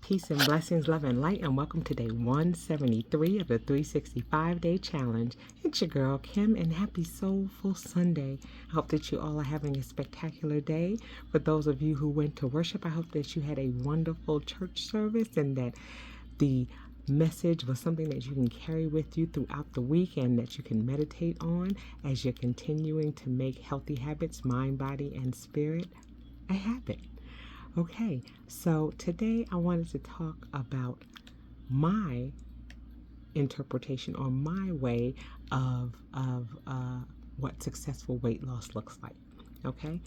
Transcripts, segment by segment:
Peace and blessings, love and light, and welcome to day 173 of the 365-day challenge. It's your girl, Kim, and happy Soulful Sunday. I hope that you all are having a spectacular day. For those of you who went to worship, I hope that you had a wonderful church service and that the message was something that you can carry with you throughout the week and that you can meditate on as you're continuing to make healthy habits, mind, body, and spirit, a habit. Okay, so today I wanted to talk about my interpretation or my way of what successful weight loss looks like. Okay,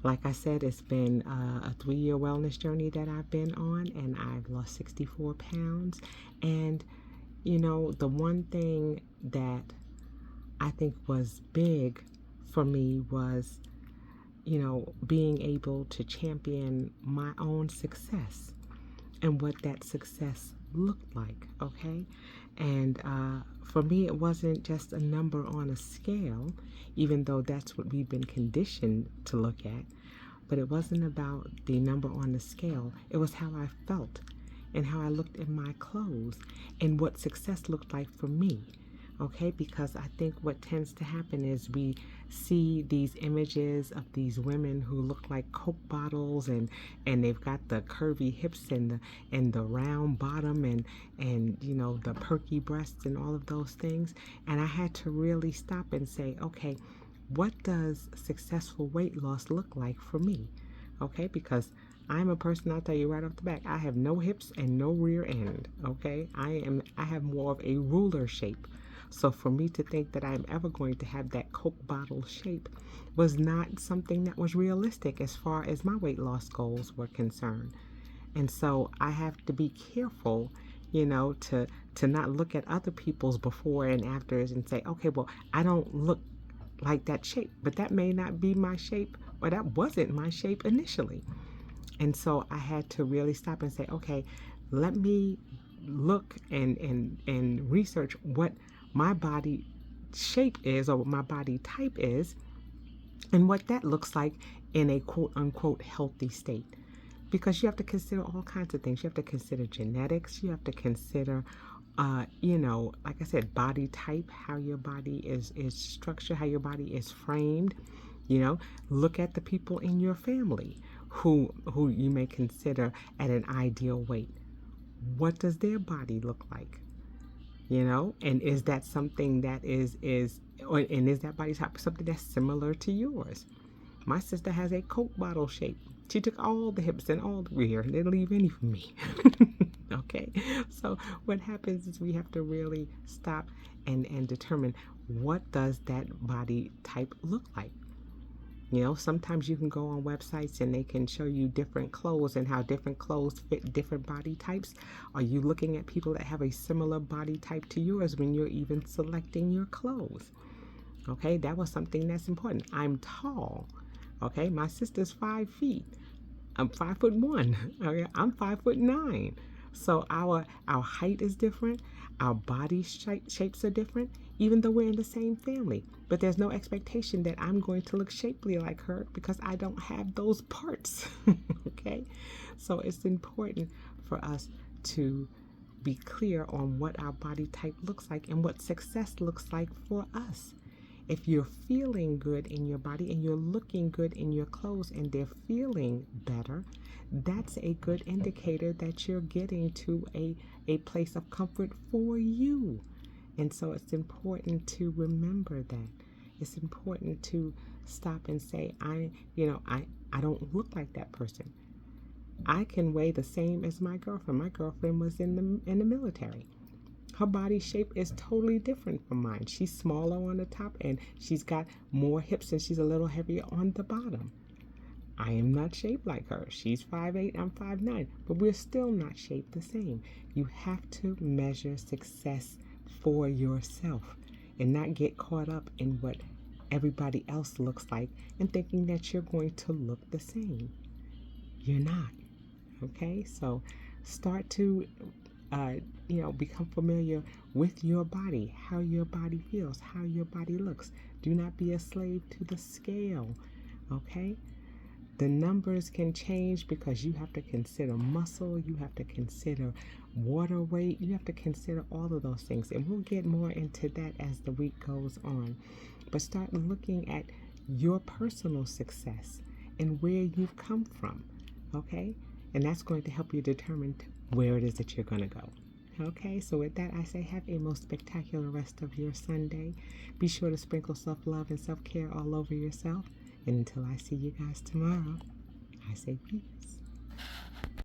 like I said, it's been a 3-year wellness journey that I've been on, and I've lost 64 pounds. And you know, the one thing that I think was big for me was being able to champion my own success and what that success looked like, okay? And for me, it wasn't just a number on a scale, even though that's what we've been conditioned to look at, but it wasn't about the number on the scale. It was how I felt and how I looked in my clothes and what success looked like for me. Okay, because I think what tends to happen is we see these images of these women who look like Coke bottles and they've got the curvy hips and the round bottom and the perky breasts and all of those things. And I had to really stop and say, okay, what does successful weight loss look like for me? Okay, because I'm a person, I'll tell you right off the back, I have no hips and no rear end. Okay, I have more of a ruler shape. So for me to think that I'm ever going to have that Coke bottle shape was not something that was realistic as far as my weight loss goals were concerned. And so I have to be careful, to not look at other people's before and afters and say, okay, well, I don't look like that shape, but that may not be my shape, or that wasn't my shape initially. And so I had to really stop and say, okay, let me look and research what my body shape is or what my body type is and what that looks like in a quote unquote healthy state. Because you have to consider all kinds of things. You have to consider genetics. You have to consider, like I said, body type, how your body is structured, how your body is framed. Look at the people in your family who you may consider at an ideal weight. What does their body look like? And is that something that and is that body type something that's similar to yours? My sister has a Coke bottle shape. She took all the hips and all the rear and didn't leave any for me. Okay, so what happens is we have to really stop and determine, what does that body type look like? Sometimes you can go on websites and they can show you different clothes and how different clothes fit different body types. Are you looking at people that have a similar body type to yours when you're even selecting your clothes? Okay, that was something that's important. I'm tall. Okay, my sister's 5 feet. I'm 5'1". Okay, I'm 5'9". So our height is different. Our body shapes are different, even though we're in the same family. But there's no expectation that I'm going to look shapely like her because I don't have those parts. Okay, so it's important for us to be clear on what our body type looks like and what success looks like for us. If you're feeling good in your body and you're looking good in your clothes and they're feeling better, that's a good indicator that you're getting to a place of comfort for you. And so it's important to remember that. It's important to stop and say, I don't look like that person. I can weigh the same as my girlfriend. My girlfriend was in the military. Her body shape is totally different from mine. She's smaller on the top and she's got more hips and she's a little heavier on the bottom. I am not shaped like her. She's 5'8", I'm 5'9", but we're still not shaped the same. You have to measure success for yourself and not get caught up in what everybody else looks like and thinking that you're going to look the same. You're not. Okay, so start to become familiar with your body, how your body feels, how your body looks. Do not be a slave to the scale, okay? The numbers can change because you have to consider muscle, you have to consider water weight, you have to consider all of those things. And we'll get more into that as the week goes on. But start looking at your personal success and where you've come from, okay? And that's going to help you determine where it is that you're going to go. Okay, so with that, I say have a most spectacular rest of your Sunday. Be sure to sprinkle self-love and self-care all over yourself. And until I see you guys tomorrow, I say peace.